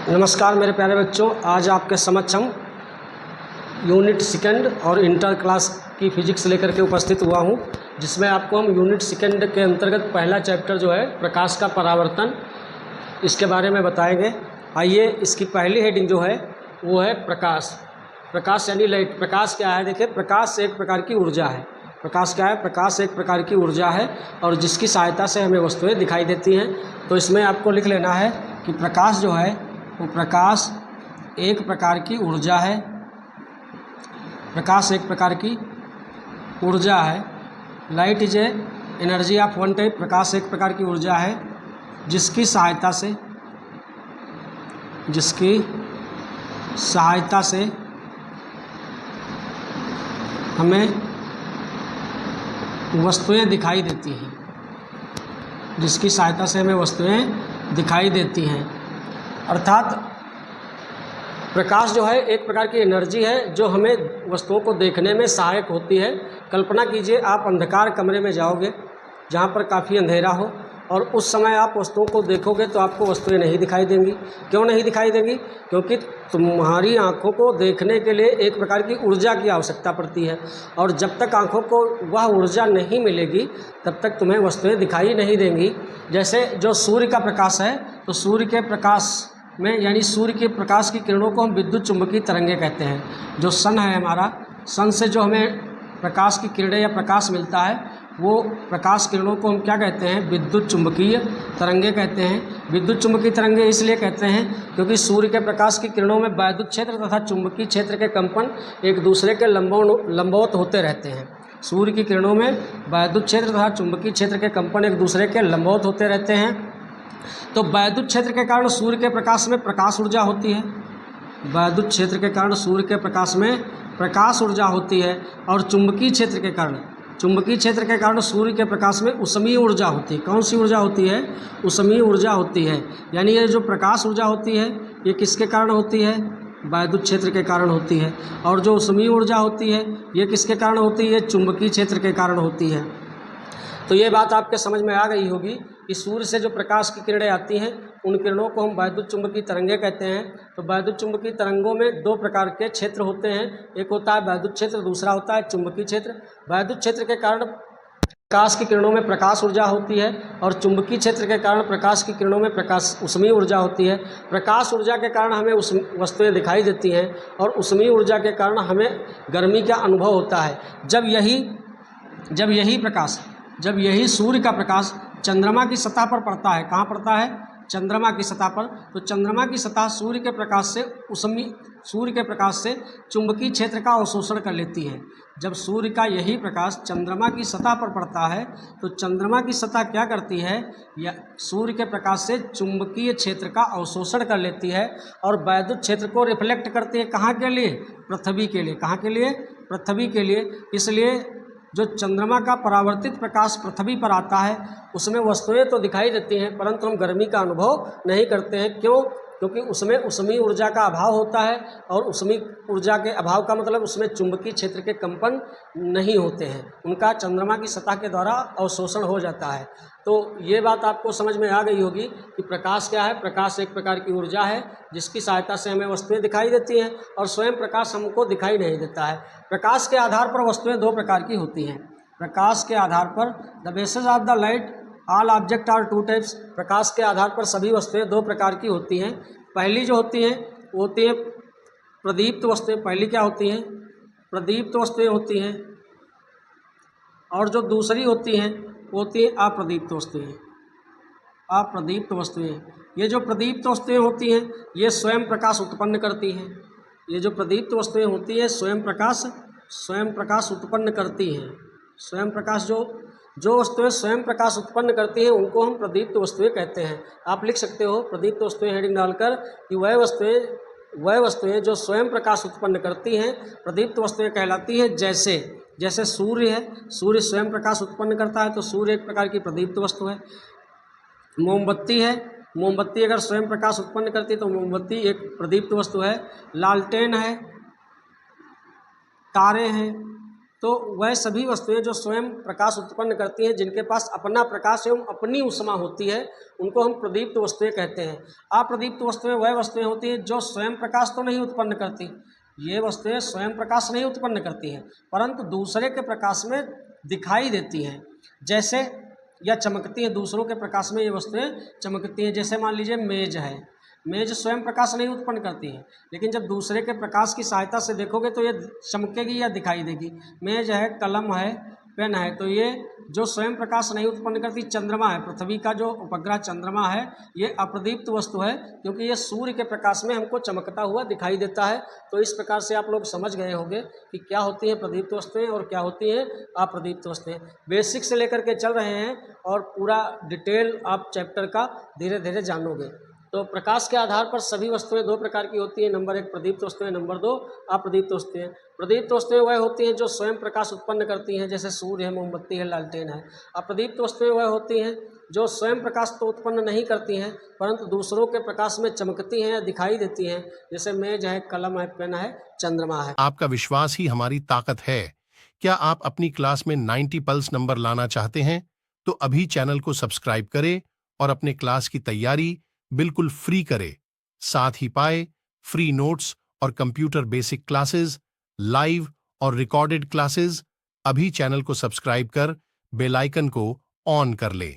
नमस्कार मेरे प्यारे बच्चों, आज आपके समक्ष हम यूनिट सेकंड और इंटर क्लास की फिजिक्स लेकर के उपस्थित हुआ हूं, जिसमें आपको हम यूनिट सेकंड के अंतर्गत पहला चैप्टर जो है प्रकाश का परावर्तन, इसके बारे में बताएंगे। आइए, इसकी पहली हेडिंग जो है वो है प्रकाश। प्रकाश यानी लाइट। प्रकाश क्या है? देखिए, प्रकाश एक प्रकार की ऊर्जा है। प्रकाश क्या है? प्रकाश एक प्रकार की ऊर्जा है और जिसकी सहायता से हमें वस्तुएं दिखाई देती हैं। तो इसमें आपको लिख लेना है कि प्रकाश जो है वो प्रकाश एक प्रकार की ऊर्जा है। प्रकाश एक प्रकार की ऊर्जा है। Light is a energy of one type. प्रकाश एक प्रकार की ऊर्जा है जिसकी सहायता से हमें वस्तुएं दिखाई देती हैं। जिसकी सहायता से हमें वस्तुएं दिखाई देती हैं। अर्थात प्रकाश जो है एक प्रकार की एनर्जी है जो हमें वस्तुओं को देखने में सहायक होती है। कल्पना कीजिए, आप अंधकार कमरे में जाओगे जहाँ पर काफ़ी अंधेरा हो और उस समय आप वस्तुओं को देखोगे तो आपको वस्तुएं नहीं दिखाई देंगी। क्यों नहीं दिखाई देंगी? क्योंकि तुम्हारी आँखों को देखने के लिए एक प्रकार की ऊर्जा की आवश्यकता पड़ती है और जब तक आँखों को वह ऊर्जा नहीं मिलेगी तब तक तुम्हें वस्तुएं दिखाई नहीं देंगी। जैसे जो सूर्य का प्रकाश है, तो सूर्य के प्रकाश में यानी सूर्य के प्रकाश की किरणों को हम विद्युत चुंबकीय तरंगे कहते हैं। जो सन है हमारा, सन से जो हमें प्रकाश की किरणें या प्रकाश मिलता है वो प्रकाश किरणों को हम क्या कहते हैं? विद्युत चुंबकीय तरंगे कहते हैं। विद्युत चुंबकीय तरंगे इसलिए कहते हैं क्योंकि सूर्य के प्रकाश की किरणों में वैद्युत क्षेत्र तथा चुंबकीय क्षेत्र के कंपन एक दूसरे के लंबवत होते रहते हैं। सूर्य की किरणों में वैद्युत क्षेत्र तथा चुंबकीय क्षेत्र के कंपन एक दूसरे के लंबवत होते रहते हैं। तो वैद्युत क्षेत्र के कारण सूर्य के प्रकाश में प्रकाश ऊर्जा होती है। वैद्युत क्षेत्र के कारण सूर्य के प्रकाश में प्रकाश ऊर्जा होती है और चुंबकीय क्षेत्र के कारण सूर्य के प्रकाश में ऊष्मीय ऊर्जा होती है। कौन सी ऊर्जा होती है? ऊष्मीय ऊर्जा होती है। यानी ये जो प्रकाश ऊर्जा होती है ये किसके कारण होती है? वैद्युत क्षेत्र के कारण होती है। और जो ऊष्मीय ऊर्जा होती है ये किसके कारण होती है? चुंबकीय क्षेत्र के कारण होती है। तो ये बात आपके समझ में आ गई होगी कि सूर्य से जो प्रकाश की किरणें आती हैं उन किरणों को हम वैद्युत चुंबकीय तरंगे कहते हैं। तो वैद्युत चुंबकीय तरंगों में दो प्रकार के क्षेत्र होते हैं। एक होता है वैद्युत क्षेत्र, दूसरा होता है चुंबकीय क्षेत्र। वैद्युत क्षेत्र के कारण प्रकाश की किरणों में प्रकाश ऊर्जा होती है और चुंबकीय क्षेत्र के कारण प्रकाश की किरणों में प्रकाश ऊष्मीय ऊर्जा होती है। प्रकाश ऊर्जा के कारण हमें वस्तुएं दिखाई देती हैं और ऊष्मीय ऊर्जा के कारण हमें गर्मी का अनुभव होता है। जब यही सूर्य का प्रकाश चंद्रमा की सतह पर पड़ता है। कहाँ पड़ता है? चंद्रमा की सतह पर। तो चंद्रमा की सतह सूर्य के प्रकाश से चुंबकीय क्षेत्र का अवशोषण कर लेती है। जब सूर्य का यही प्रकाश चंद्रमा की सतह पर पड़ता है तो चंद्रमा की सतह क्या करती है? या सूर्य के प्रकाश से चुंबकीय क्षेत्र का अवशोषण कर लेती है और वैद्युत क्षेत्र को रिफ्लेक्ट करती है। कहाँ के लिए? पृथ्वी के लिए। कहाँ के लिए? पृथ्वी के लिए। इसलिए जो चंद्रमा का परावर्तित प्रकाश पृथ्वी पर आता है उसमें वस्तुएं तो दिखाई देती हैं परंतु हम गर्मी का अनुभव नहीं करते हैं। क्यों? क्योंकि उसमें ऊष्मीय ऊर्जा का अभाव होता है और ऊष्मीय ऊर्जा के अभाव का मतलब उसमें चुंबकीय क्षेत्र के कंपन नहीं होते हैं। उनका चंद्रमा की सतह के द्वारा अवशोषण हो जाता है। तो ये बात आपको समझ में आ गई होगी कि प्रकाश क्या है। प्रकाश एक प्रकार की ऊर्जा है जिसकी सहायता से हमें वस्तुएं दिखाई देती हैं और स्वयं प्रकाश हमको दिखाई नहीं देता है। प्रकाश के आधार पर वस्तुएं दो प्रकार की होती हैं। प्रकाश के आधार पर the basis of the light all object are two types. प्रकाश के आधार पर सभी वस्तुएं दो प्रकार की होती हैं। पहली जो होती हैं वो होती हैं प्रदीप्त वस्तुएं। पहली क्या होती हैं? प्रदीप्त वस्तुएं होती हैं। और जो दूसरी होती हैं वो होती हैं अप्रदीप्त वस्तुएं। अप्रदीप्त वस्तुएं, ये जो प्रदीप्त वस्तुएं होती हैं ये स्वयं प्रकाश उत्पन्न करती हैं। ये जो प्रदीप्त वस्तुएं होती हैं स्वयं प्रकाश उत्पन्न करती हैं। स्वयं प्रकाश जो वस्तुएं स्वयं प्रकाश उत्पन्न करती हैं उनको हम प्रदीप्त वस्तुएं कहते हैं। आप लिख सकते हो प्रदीप्त वस्तुएं हेडिंग डालकर कि वह वस्तुएं जो स्वयं प्रकाश उत्पन्न करती हैं प्रदीप्त वस्तुएं कहलाती हैं। जैसे सूर्य है, सूर्य स्वयं प्रकाश उत्पन्न करता है तो सूर्य एक प्रकार की प्रदीप्त वस्तु है। मोमबत्ती है, मोमबत्ती अगर स्वयं प्रकाश उत्पन्न करती है तो मोमबत्ती एक प्रदीप्त वस्तु है। लालटेन है, तारे हैं, तो वह सभी वस्तुएं जो स्वयं प्रकाश उत्पन्न करती हैं, जिनके पास अपना प्रकाश एवं अपनी ऊष्मा होती है, उनको हम प्रदीप्त वस्तुएं कहते हैं। अप्रदीप्त वस्तुएं वह वस्तुएं होती हैं जो स्वयं प्रकाश तो नहीं उत्पन्न करती, ये वस्तुएं स्वयं प्रकाश नहीं उत्पन्न करती हैं, परंतु दूसरे के प्रकाश में दिखाई देती हैं, जैसे या चमकती हैं। दूसरों के प्रकाश में ये वस्तुएं चमकती हैं। जैसे मान लीजिए मेज है, मेज स्वयं प्रकाश नहीं उत्पन्न करती है, लेकिन जब दूसरे के प्रकाश की सहायता से देखोगे तो ये चमकेगी या दिखाई देगी। मेज है, कलम है, पेन है, तो ये जो स्वयं प्रकाश नहीं उत्पन्न करती। चंद्रमा है, पृथ्वी का जो उपग्रह चंद्रमा है, ये अप्रदीप्त वस्तु है, क्योंकि ये सूर्य के प्रकाश में हमको चमकता हुआ दिखाई देता है। तो इस प्रकार से आप लोग समझ गए होंगे कि क्या होती हैं प्रदीप्त वस्तुएं और क्या होती हैं अप्रदीप्त वस्तुएं। बेसिक से लेकर के चल रहे हैं और पूरा डिटेल आप चैप्टर का धीरे धीरे जानोगे। तो प्रकाश के आधार पर सभी वस्तुएं दो प्रकार की होती हैं। नंबर 1 प्रदीप्त वस्तुएं, नंबर 2 अप्रदीप्त वस्तुएं। प्रदीप्त वस्तुएं वह होती हैं जो स्वयं प्रकाश उत्पन्न करती हैं, जैसे सूर्य है, मोमबत्ती है, लालटेन है। अप्रदीप्त वस्तुएं वह होती हैं जो स्वयं प्रकाश तो उत्पन्न नहीं करती हैं, परंतु दूसरों के प्रकाश में चमकती हैं या दिखाई देती हैं, जैसे मेज है, कलम है, पेन है, चंद्रमा है। आपका विश्वास ही हमारी ताकत है। क्या आप अपनी क्लास में 90 पल्स नंबर लाना चाहते हैं? तो अभी चैनल को सब्सक्राइब करें और अपने क्लास की तैयारी बिल्कुल फ्री करें। साथ ही पाए फ्री नोट्स और कंप्यूटर बेसिक क्लासेस, लाइव और रिकॉर्डेड क्लासेस। अभी चैनल को सब्सक्राइब कर बेल आइकन को ऑन कर ले।